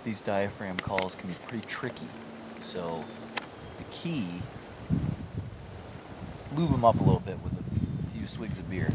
these diaphragm calls can be pretty tricky. So the key, lube them up a little bit with a few swigs of beer.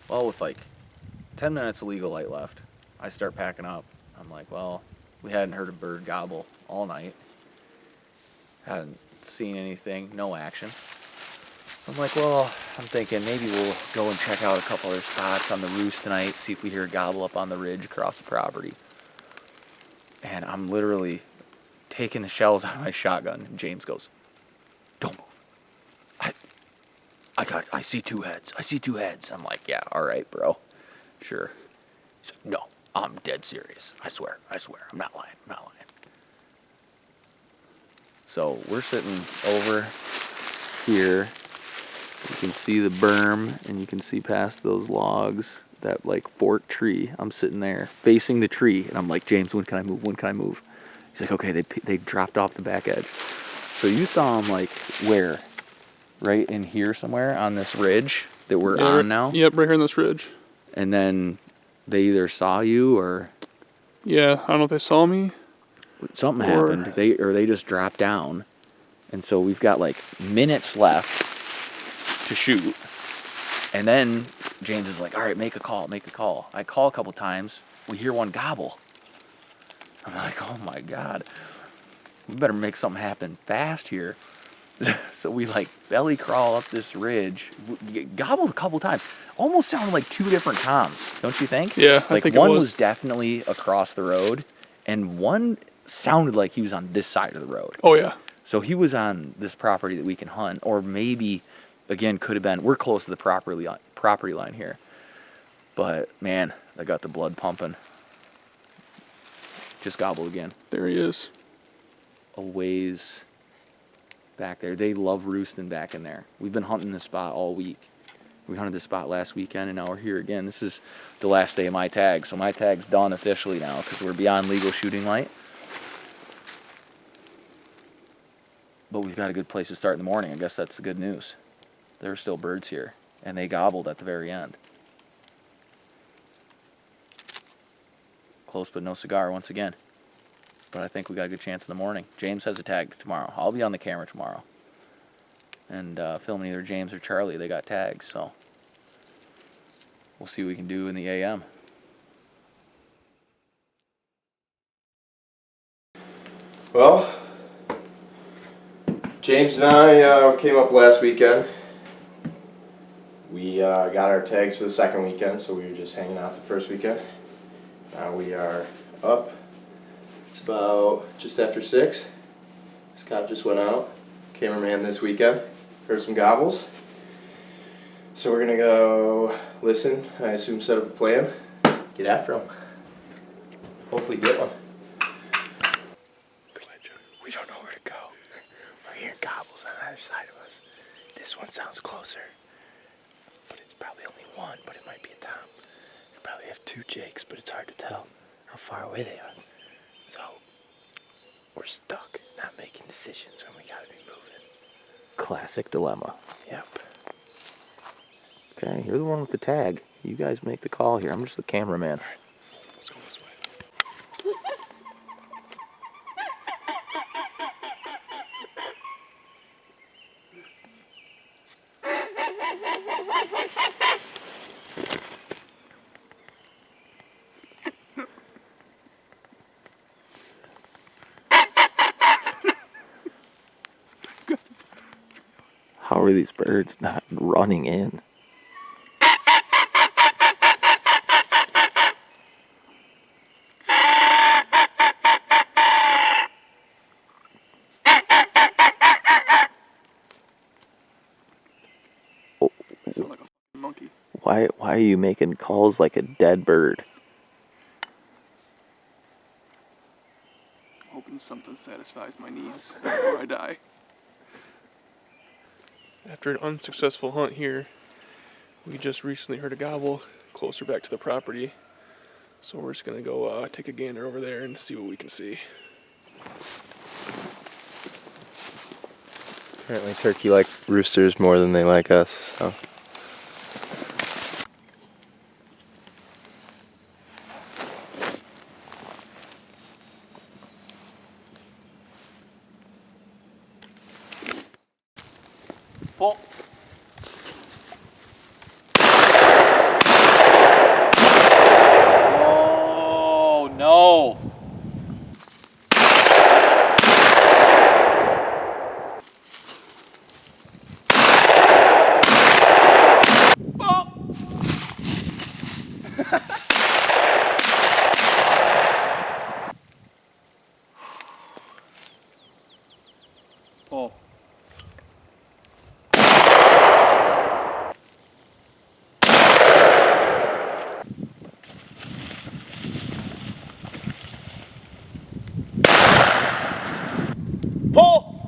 Well, with like 10 minutes of legal light left, I start packing up. I'm like, well, we hadn't heard a bird gobble all night. Hadn't seen anything, no action. I'm like, well, I'm thinking maybe we'll go and check out a couple other spots on the roost tonight, see if we hear a gobble up on the ridge across the property. And I'm literally taking the shells out of my shotgun, and James goes, "Don't move. I see two heads. I see two heads." I'm like, "Yeah, all right, bro. Sure." He's like, "No, I'm dead serious. I swear. I'm not lying. So we're sitting over here. You can see the berm, and you can see past those logs, that like forked tree. I'm sitting there facing the tree, and I'm like, "James, when can I move? He's like, "Okay, they dropped off the back edge." So you saw them like where? Right in here somewhere on this ridge that we're on now? Yep, right here on this ridge. And then they either saw you or... Yeah, I don't know if they saw me. Something happened. They just dropped down. And so we've got like minutes left to shoot. And then James is like, "All right, make a call. I call a couple times. We hear one gobble. I'm like, oh my God. We better make something happen fast here. So we like belly crawl up this ridge. We gobbled a couple times. Almost sounded like two different toms, don't you think? Yeah, like I think one it was definitely across the road, and one sounded like he was on this side of the road. Oh yeah. So he was on this property that we can hunt, or maybe, again, could have been. We're close to the property line here, but man, I got the blood pumping. Just gobbled again. There he is. A ways back there. They love roosting back in there. We've been hunting this spot all week. We hunted this spot last weekend, and now we're here again. This is the last day of my tag, so my tag's done officially now because we're beyond legal shooting light. But we've got a good place to start in the morning. I guess that's the good news. There are still birds here, and they gobbled at the very end. Close but no cigar once again. But I think we got a good chance in the morning. James has a tag tomorrow. I'll be on the camera tomorrow. And filming either James or Charlie. They got tags, so we'll see what we can do in the AM. Well, James and I came up last weekend. We got our tags for the second weekend, so we were just hanging out the first weekend. Now we are up. It's about just after 6. Scott just went out. Cameraman this weekend. Heard some gobbles. So we're gonna go listen, I assume set up a plan, get after them. Hopefully get one. We don't know where to go. We're hearing gobbles on either side of us. This one sounds closer, but it's probably only one, but it might be a Tom. We probably have 2 Jakes, but it's hard to tell how far away they are. So we're stuck, not making decisions when we gotta be moving. Classic dilemma. Yep. Okay, you're the one with the tag. You guys make the call here. I'm just the cameraman. Let's go this way. How are these birds not running in? I sound like a fucking monkey. Why are you making calls like a dead bird? Hoping something satisfies my needs before I die. After an unsuccessful hunt here, we just recently heard a gobble closer back to the property. So we're just gonna go take a gander over there and see what we can see. Apparently turkey like roosters more than they like us, so. Pull. Oh no. Pull. Pull.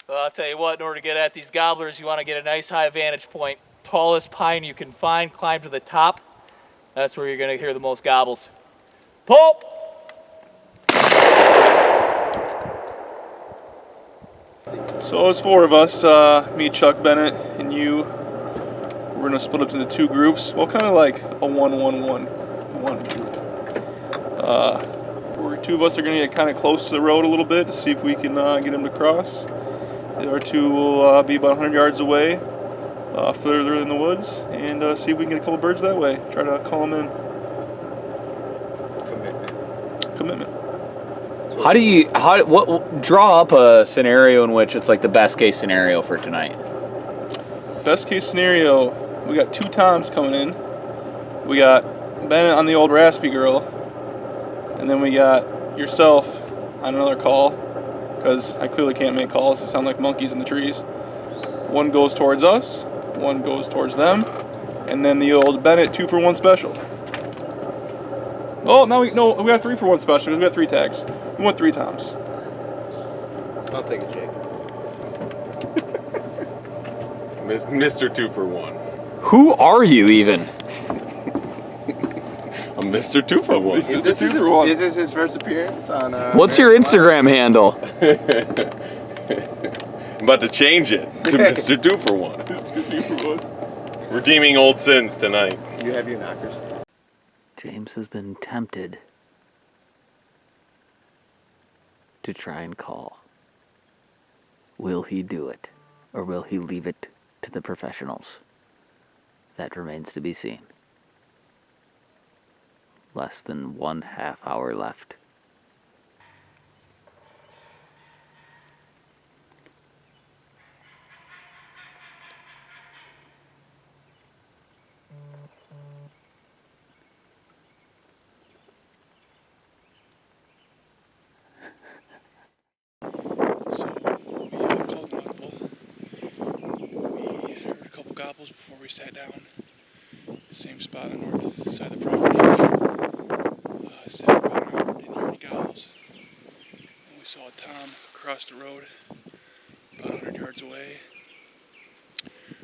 Well, I'll tell you what, in order to get at these gobblers, you want to get a nice high vantage point. Tallest pine you can find, climb to the top. That's where you're going to hear the most gobbles. Pull! So it's 4 of us, me, Chuck, Bennett, and you. We're gonna split up into 2 groups. Well, kind of like a 1-1-1-1 group. Where 2 of us are gonna get kind of close to the road a little bit to see if we can get them to cross. The other 2 will be about 100 yards away, further in the woods, and see if we can get a couple birds that way. Try to call them in. Commitment. Draw up a scenario in which it's like the best case scenario for tonight. Best case scenario, we got 2 toms coming in. We got Bennett on the old raspy girl, and then we got yourself on another call, because I clearly can't make calls. It sound like monkeys in the trees. 1 goes towards us, 1 goes towards them, and then the old Bennett 2-for-1 special. Oh, now we got 3-for-1 special because we got 3 tags. We want 3 toms. I'll take a Jake. Mr. 2-for-1. Who are you even? I'm Mr. 2-for-1. Is this his first appearance on What's your Instagram handle? I'm about to change it to Mr. 2-for-1. Mr. 2-for-1. Redeeming old sins tonight. You have your knockers. James has been tempted to try and call. Will he do it, or will he leave it to the professionals? That remains to be seen. Less than 1/2 hour left. So we called an audible. We heard a couple gobbles before we sat down. The same spot on the north side of the property. Sat about an hour, didn't hear any gobbles. And we saw a tom across the road, about 100 yards away.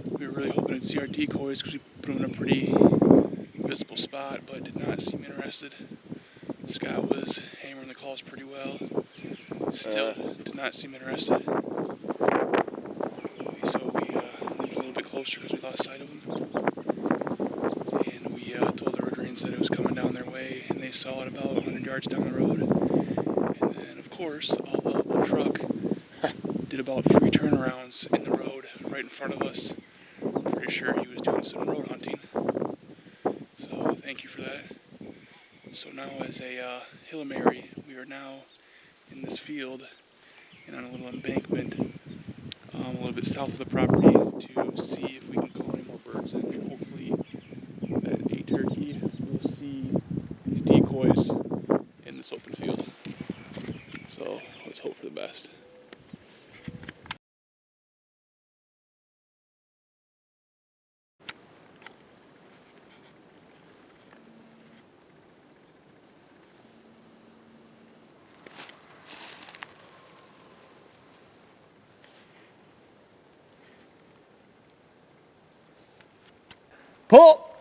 We were really hoping to see our decoys because we put them in a pretty visible spot, but did not seem interested. Scott was hammering the calls pretty well. Still did not seem interested. So we moved a little bit closer because we lost sight of him. And we told the Road that it was coming down their way, and they saw it about 100 yards down the road. And then, of course, a lovable truck did about 3 turnarounds in the road right in front of us. Pretty sure he was doing some road hunting. So thank you for that. So now as a Hail Mary, we are now in this field and on a little embankment a little bit south of the property to see if we can call any more birds, and hopefully at a turkey we'll see these decoys in this open field. So let's hope for the best. Pull!